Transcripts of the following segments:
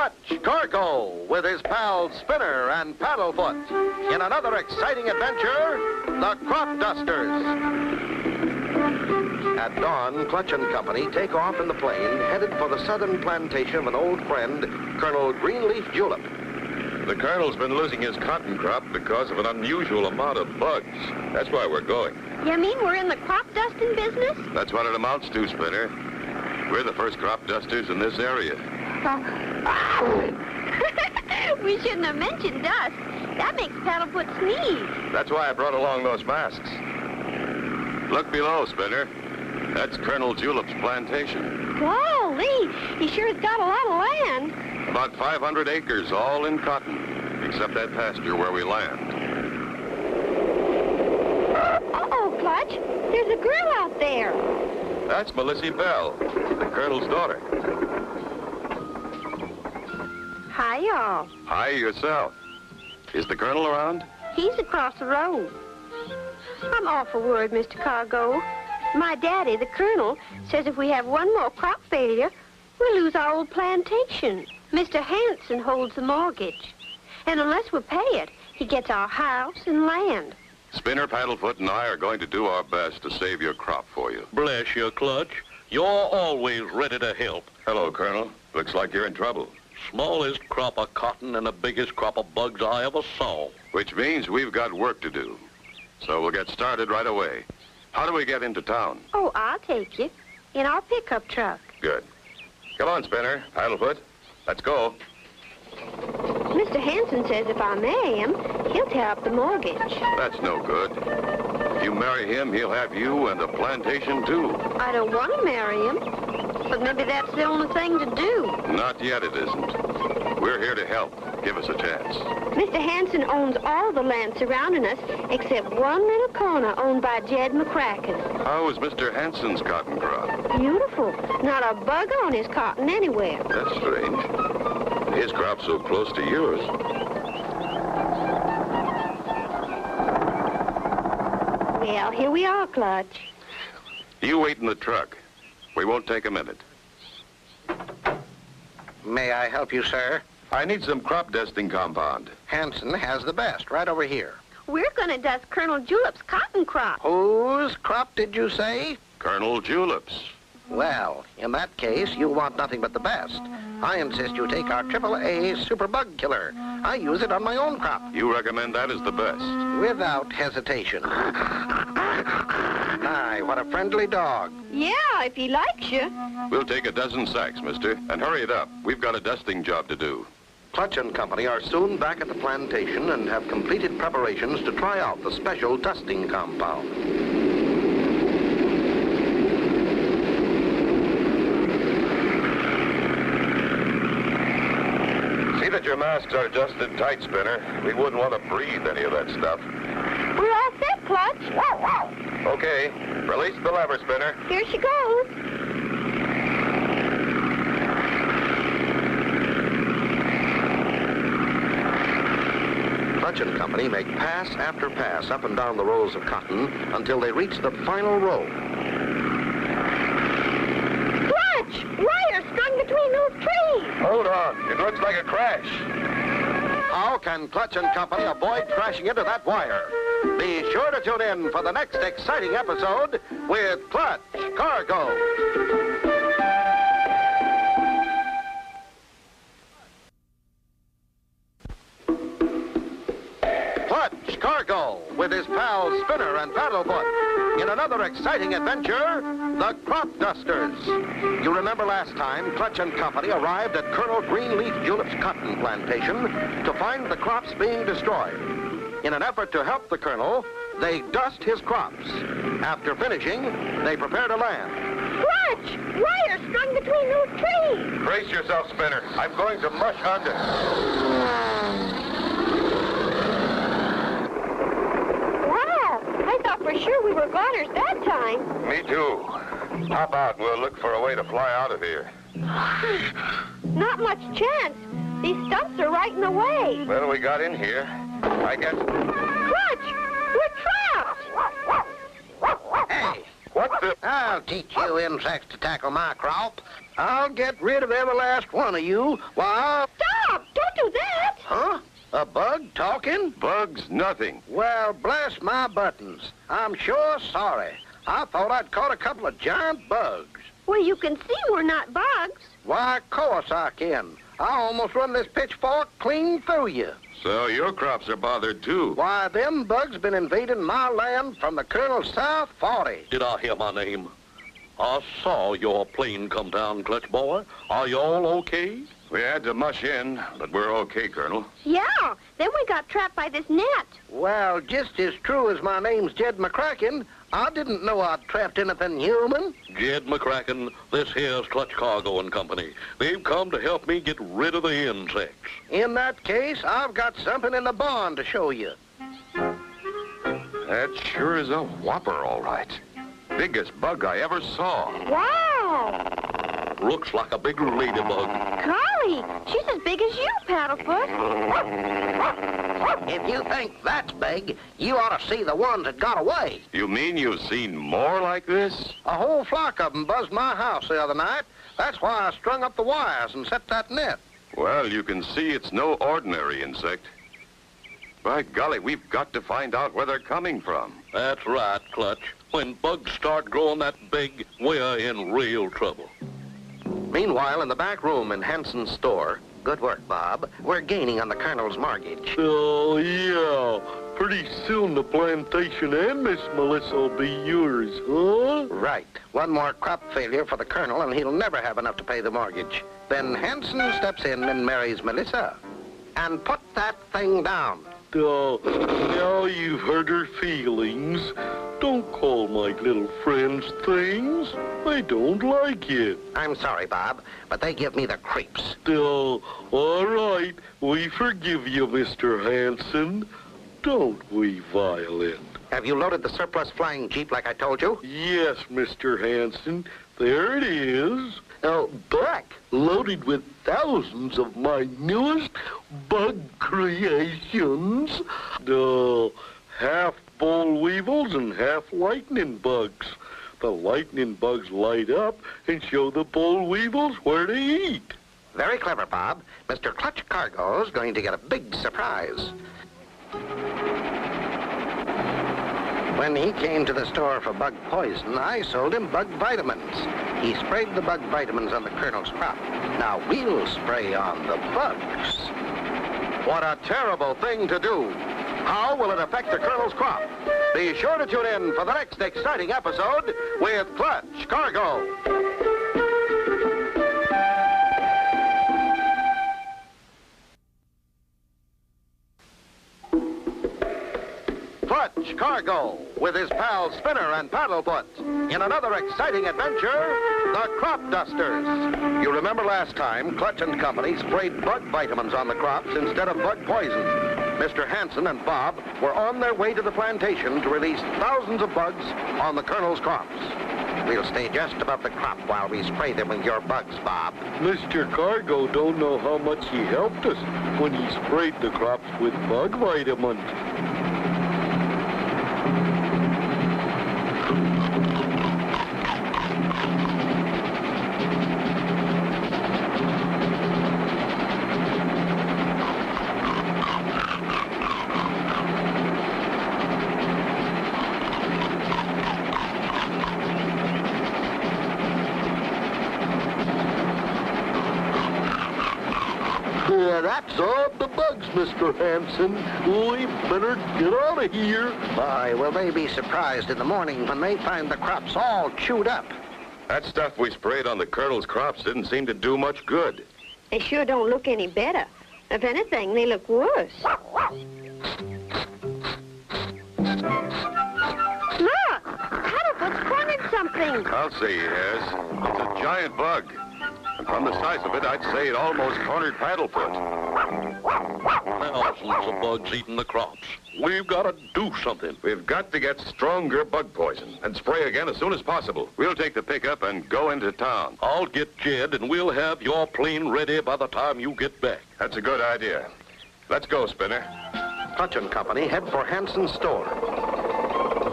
Clutch Cargo with his pals Spinner and Paddlefoot in another exciting adventure, the Crop Dusters. At dawn, Clutch and Company take off in the plane, headed for the southern plantation of an old friend, Colonel Greenleaf Julep. The Colonel's been losing his cotton crop because of an unusual amount of bugs. That's why we're going. You mean we're in the crop dusting business? That's what it amounts to, Spinner. We're the first crop dusters in this area. We shouldn't have mentioned dust. That makes Paddlefoot sneeze. That's why I brought along those masks. Look below, Spinner. That's Colonel Julep's plantation. Golly, he sure has got a lot of land. About 500 acres, all in cotton, except that pasture where we land. Uh-oh, Clutch. There's a girl out there. That's Melissy Bell, the Colonel's daughter. Hi, y'all. Hi, yourself. Is the Colonel around? He's across the road. I'm awful worried, Mr. Cargo. My daddy, the Colonel, says if we have one more crop failure, we'll lose our old plantation. Mr. Hanson holds the mortgage. And unless we pay it, he gets our house and land. Spinner, Paddlefoot, and I are going to do our best to save your crop for you. Bless you, Clutch. You're always ready to help. Hello, Colonel. Looks like you're in trouble. Smallest crop of cotton and the biggest crop of bugs I ever saw. Which means we've got work to do. So we'll get started right away. How do we get into town? Oh, I'll take you. In our pickup truck. Good. Come on, Spinner, Paddlefoot. Let's go. Mr. Hanson says if I marry him, he'll tear up the mortgage. That's no good. If you marry him, he'll have you and the plantation, too. I don't want to marry him, but maybe that's the only thing to do. Not yet, it isn't. We're here to help. Give us a chance. Mr. Hanson owns all the land surrounding us, except one little corner owned by Jed McCracken. How is Mr. Hanson's cotton crop? Beautiful. Not a bug on his cotton anywhere. That's strange. His crop's so close to yours. Well, here we are, Clutch. You wait in the truck. We won't take a minute. May I help you, sir? I need some crop dusting compound. Hanson has the best, right over here. We're going to dust Colonel Julep's cotton crop. Whose crop did you say? Colonel Julep's. Well, in that case, you'll want nothing but the best. I insist you take our AAA Super Bug Killer. I use it on my own crop. You recommend that as the best? Without hesitation. My, what a friendly dog. Yeah, if he likes you. We'll take a dozen sacks, mister, and hurry it up. We've got a dusting job to do. Clutch and Company are soon back at the plantation and have completed preparations to try out the special dusting compound. See that your masks are adjusted tight, Spinner. We wouldn't want to breathe any of that stuff. We're all set, Clutch. Okay, release the lever, Spinner. Here she goes. Clutch and Company make pass after pass up and down the rows of cotton until they reach the final row. Clutch! Wire strung between those trees. Hold on. It looks like a crash. How can Clutch and Company avoid crashing into that wire? Be sure to tune in for the next exciting episode with Clutch Cargo. Clutch Cargo with his pals Spinner and Paddlefoot in another exciting adventure, the Crop Dusters. You remember last time Clutch and Company arrived at Colonel Greenleaf Julep's cotton plantation to find the crops being destroyed. In an effort to help the Colonel, they dust his crops. After finishing, they prepare to land. Clutch! Wire strung between those trees. Brace yourself, Spinner. I'm going to mush under. Wow! I thought for sure we were goners that time. Me too. Hop out and we'll look for a way to fly out of here. Not much chance. These stumps are right in the way. Well, we got in here. I guess... Clutch! We're trapped! Hey, What? I'll teach you insects to tackle my crop. I'll get rid of every last one of you. Why, Stop! Don't do that! huh? A bug talking? Bugs, nothing. Well, bless my buttons. I'm sure sorry. I thought I'd caught a couple of giant bugs. Well, you can see we're not bugs. Why, of course I can. I almost run this pitchfork clean through you. So your crops are bothered, too. Why, them bugs been invading my land from the Colonel's South 40. Did I hear my name? I saw your plane come down, Clutch Boy. Are you all okay? We had to mush in, but we're okay, Colonel. Yeah, then we got trapped by this net. Well, just as true as my name's Jed McCracken, I didn't know I'd trapped anything human. Jed McCracken, this here's Clutch Cargo and Company. They've come to help me get rid of the insects. In that case, I've got something in the barn to show you. That sure is a whopper, all right. Biggest bug I ever saw. Wow! Looks like a big ladybug. Golly, she's as big as you, Paddlefoot. If you think that's big, you ought to see the ones that got away. You mean you've seen more like this? A whole flock of them buzzed my house the other night. That's why I strung up the wires and set that net. Well, you can see it's no ordinary insect. By golly, we've got to find out where they're coming from. That's right, Clutch. When bugs start growing that big, we're in real trouble. Meanwhile, in the back room in Hanson's store, good work, Bob, we're gaining on the Colonel's mortgage. Oh, yeah. Pretty soon the plantation and Miss Melissa will be yours, huh? Right. One more crop failure for the Colonel, and he'll never have enough to pay the mortgage. Then Hanson steps in and marries Melissa. And put that thing down. Oh, now you've hurt her feelings. Don't call my little friends things. I don't like it. I'm sorry, Bob, but they give me the creeps. Oh, all right. We forgive you, Mr. Hanson. Don't we, Violet? Have you loaded the surplus flying jeep like I told you? Yes, Mr. Hanson. There it is. Black, loaded with thousands of my newest bug creations. Half boll weevils and half lightning bugs. The lightning bugs light up and show the boll weevils where to eat. Very clever, Bob. Mr. Clutch Cargo's going to get a big surprise. When he came to the store for bug poison, I sold him bug vitamins. He sprayed the bug vitamins on the Colonel's crop. Now we'll spray on the bugs. What a terrible thing to do. How will it affect the Colonel's crop? Be sure to tune in for the next exciting episode with Clutch Cargo. Clutch Cargo with his pals Spinner and Paddlefoot in another exciting adventure, the Crop Dusters. You remember last time Clutch and Company sprayed bug vitamins on the crops instead of bug poison. Mr. Hanson and Bob were on their way to the plantation to release thousands of bugs on the Colonel's crops. We'll stay just above the crop while we spray them with your bugs, Bob. Mr. Cargo don't know how much he helped us when he sprayed the crops with bug vitamins. That's all the bugs, Mr. Hanson. We better get out of here. Boy, will they be surprised in the morning when they find the crops all chewed up. That stuff we sprayed on the Colonel's crops didn't seem to do much good. They sure don't look any better. If anything, they look worse. Look! Paddlefoot's cornered something. I'll say he has. It's a giant bug. And from the size of it, I'd say it almost cornered Paddlefoot. Thousands of bugs eating the crops. We've got to do something. We've got to get stronger bug poison and spray again as soon as possible. We'll take the pickup and go into town. I'll get Jed, and we'll have your plane ready by the time you get back. That's a good idea. Let's go, Spinner. Clutch and Company head for Hanson's store.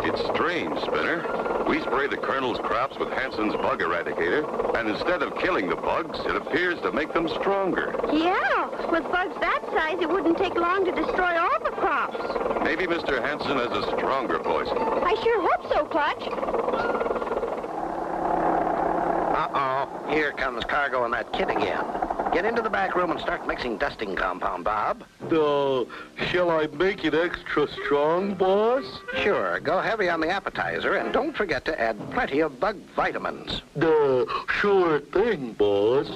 It's strange, Spinner. We spray the Colonel's crops with Hansen's bug eradicator, and instead of killing the bugs, it appears to make them stronger. Yeah, with bugs that size, it wouldn't take long to destroy all the crops. Maybe Mr. Hansen has a stronger poison. I sure hope so, Clutch. Uh-oh. Here comes Cargo and that kid again. Get into the back room and start mixing dusting compound, Bob. Shall I make it extra strong, boss? Sure. Go heavy on the appetizer, and don't forget to add plenty of bug vitamins. Sure thing, boss.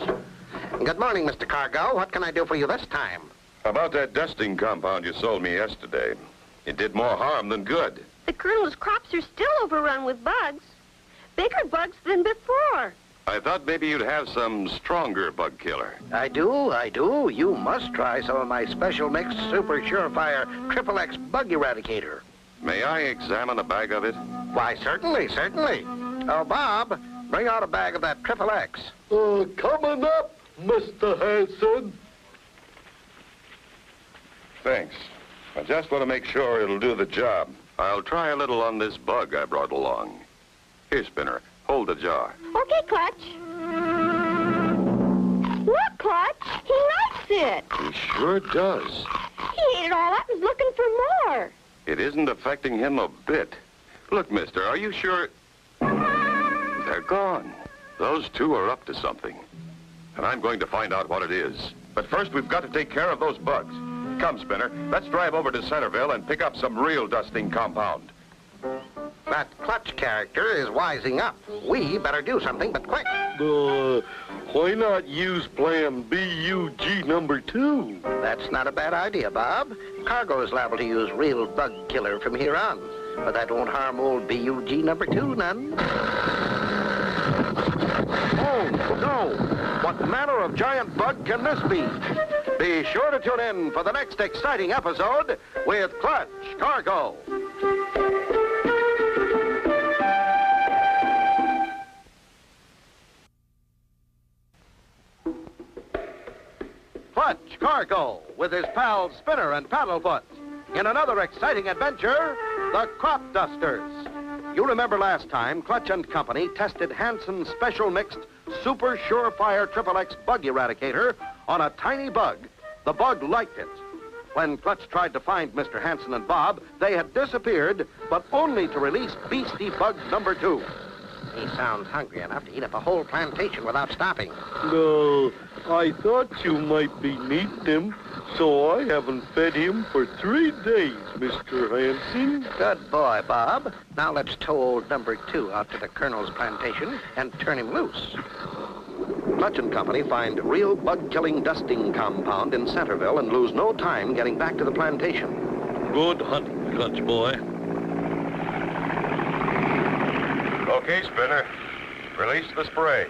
Good morning, Mr. Cargo. What can I do for you this time? About that dusting compound you sold me yesterday. It did more harm than good. The Colonel's crops are still overrun with bugs. Bigger bugs than before. I thought maybe you'd have some stronger bug killer. I do. You must try some of my special mixed Super Surefire XXX Bug Eradicator. May I examine a bag of it? Why, certainly. Oh, Bob, bring out a bag of that XXX. Coming up, Mr. Hansen. Thanks. I just want to make sure it'll do the job. I'll try a little on this bug I brought along. Here, Spinner, hold the jar. Okay, Clutch. Look, Clutch, he likes it. He sure does. He ate it all up and is looking for more. It isn't affecting him a bit. Look, mister, are you sure? They're gone. Those two are up to something. And I'm going to find out what it is. But first, we've got to take care of those bugs. Come, Spinner, let's drive over to Centerville and pick up some real dusting compound. That Clutch character is wising up. We better do something, but quick. Why not use Plan BUG number 2? That's not a bad idea, Bob. Cargo is liable to use real bug killer from here on. But that won't harm old BUG number 2 none. Oh, no! What manner of giant bug can this be? Be sure to tune in for the next exciting episode with Clutch Cargo. Clutch Cargo with his pals Spinner and Paddlefoot in another exciting adventure, the Crop Dusters. You remember last time, Clutch and Company tested Hansen's special mixed Super Surefire XXX Bug Eradicator on a tiny bug. The bug liked it. When Clutch tried to find Mr. Hansen and Bob, they had disappeared, but only to release Beastie Bug number 2. He sounds hungry enough to eat up a whole plantation without stopping. I thought you might be needing him, so I haven't fed him for 3 days, Mr. Hansen. Good boy, Bob. Now let's tow old number 2 out to the Colonel's plantation and turn him loose. Clutch and Company find real bug-killing dusting compound in Centerville and lose no time getting back to the plantation. Good hunting, Clutch boy. Okay, Spinner. Release the spray.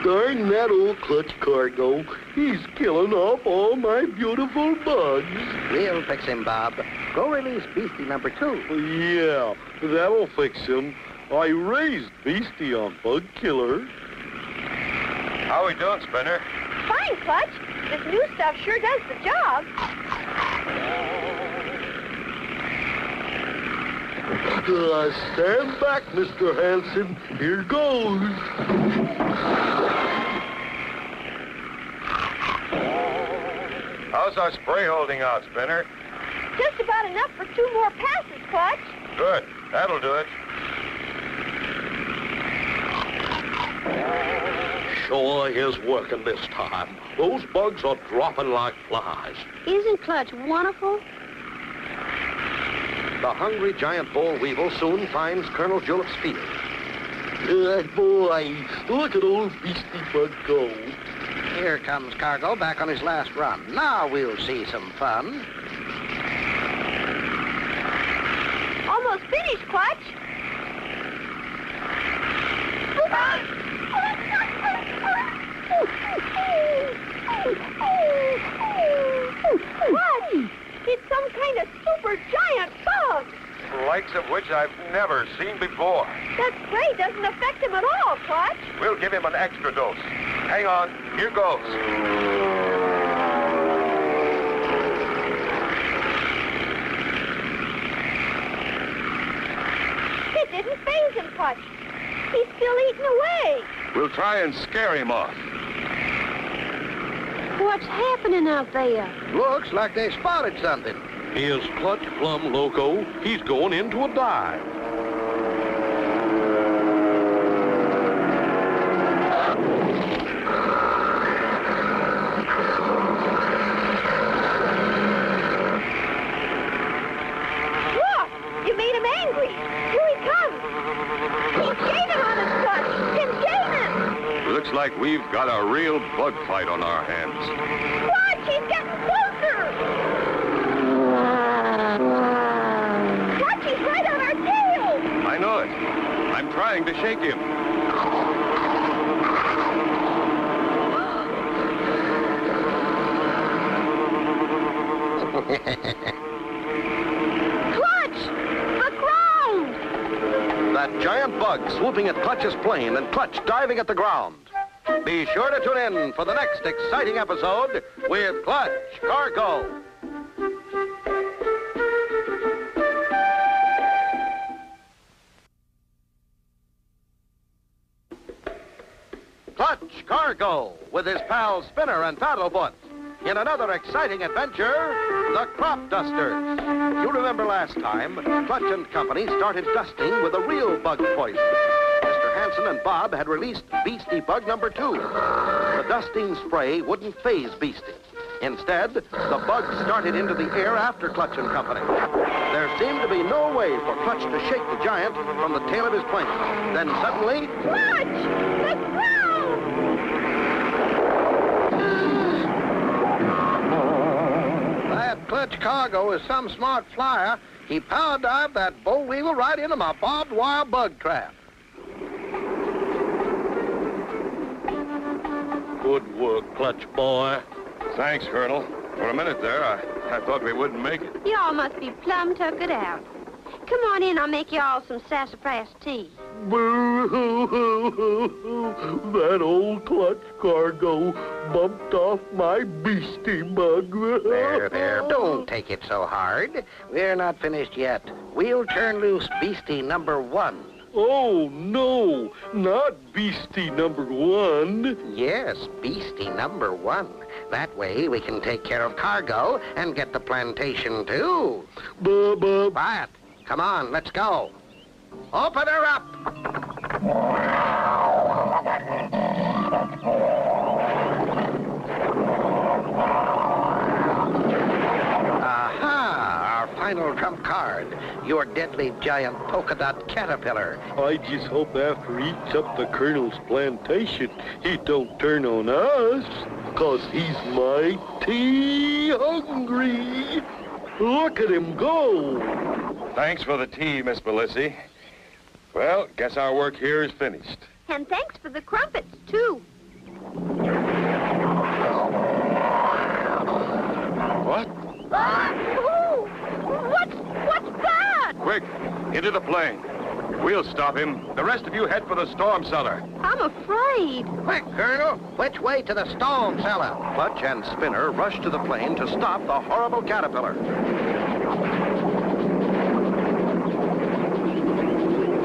Darn that old Clutch Cargo. He's killing off all my beautiful bugs. We'll fix him, Bob. Go release Beastie number 2. Yeah, that'll fix him. I raised Beastie on bug killer. How we doing, Spinner? Fine, Clutch. This new stuff sure does the job. Stand back, Mr. Hansen. Here goes. How's our spray holding out, Spinner? Just about enough for 2 more passes, Clutch. Good. That'll do it. Sure is working this time. Those bugs are dropping like flies. Isn't Clutch wonderful? The hungry giant boll weevil soon finds Colonel Julep's field. Boy, look at old Beastie Bug go. Here comes Cargo back on his last run. Now we'll see some fun. Almost finished, Clutch. Clutch! It's some kind of super giant bug. The likes of which I've never seen before. That spray doesn't affect him at all, Clutch. We'll give him an extra dose. Hang on. Here goes. It didn't phase him, Clutch. He's still eating away. We'll try and scare him off. What's happening out there? Looks like they spotted something. Here's Clutch plumb loco. He's going into a dive. Look! You made him angry. Here he comes. He's gaining on us, Clutch. He's gaining. Looks like we've got a real bug fight on our hands. Clutch, he's getting closer. Clutch, he's right on our tail. I know it. I'm trying to shake him. Clutch! The ground! That giant bug swooping at Clutch's plane and Clutch diving at the ground. Be sure to tune in for the next exciting episode with Clutch Cargo. Clutch Cargo with his pals Spinner and Paddlefoot in another exciting adventure, the Crop Dusters. You remember last time, Clutch and Company started dusting with a real bug poison. Mr. Hanson and Bob had released Beastie Bug number 2. The dusting spray wouldn't phase Beastie. Instead, the bug started into the air after Clutch and Company. There seemed to be no way for Clutch to shake the giant from the tail of his plane. Then suddenly... Clutch! The ground! That Clutch Cargo is some smart flyer. He power dived that boll weevil right into my barbed wire bug trap. Good work, Clutch boy. Thanks, Colonel. For a minute there, I thought we wouldn't make it. Y'all must be plumb tuckered out. Come on in, I'll make y'all some sassafras tea. Boo-hoo-hoo-hoo. That old Clutch Cargo bumped off my beastie bug. There, don't take it so hard. We're not finished yet. We'll turn loose Beastie number 1. Oh, no, not beastie number 1. Yes, Beastie number 1. That way we can take care of Cargo and get the plantation, too. Bub. Quiet. Come on, let's go. Open her up. Aha, our final trump card. Your deadly giant polka dot caterpillar. I just hope after he eats up the Colonel's plantation, he don't turn on us, 'cause he's mighty hungry. Look at him go. Thanks for the tea, Miss Belissi. Well, guess our work here is finished. And thanks for the crumpets, too. What? Ooh, what's that? Quick, into the plane. We'll stop him. The rest of you head for the storm cellar. I'm afraid. Quick, Colonel. Which way to the storm cellar? Clutch and Spinner rushed to the plane to stop the horrible caterpillar.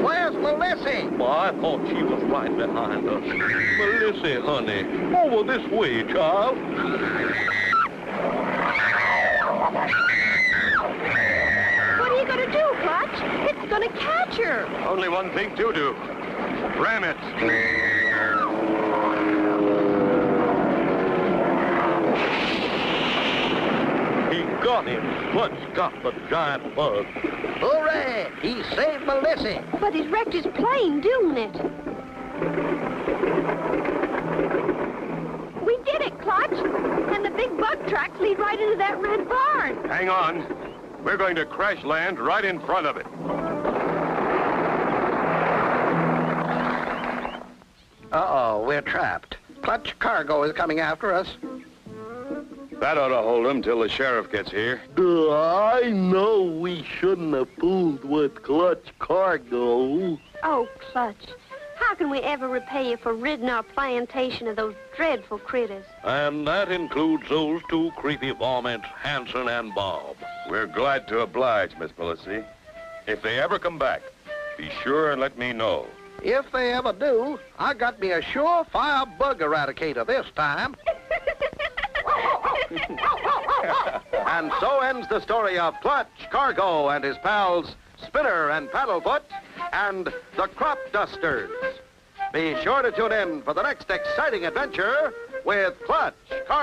Where's Melissy? Well, I thought she was right behind us. Melissy, honey, over this way, child. What are you going to do, Clutch? It's going to catch her. Only one thing to do. Ram it. He got him. Clutch got the giant bug. Hooray! He saved Melissy. But he's wrecked his plane, didn't it? We did it, Clutch. And the big bug tracks lead right into that red barn. Hang on. We're going to crash land right in front of it. Uh-oh, we're trapped. Clutch Cargo is coming after us. That ought to hold him till the sheriff gets here. I know we shouldn't have fooled with Clutch Cargo. Oh, Clutch, how can we ever repay you for ridding our plantation of those dreadful critters? And that includes those two creepy varmints, Hanson and Bob. We're glad to oblige, Miss Belissi. If they ever come back, Be sure and let me know. If they ever do, I got me a surefire bug eradicator this time. And so ends the story of Clutch Cargo and his pals Spinner and Paddlefoot and the Crop Dusters. Be sure to tune in for the next exciting adventure with Clutch Cargo.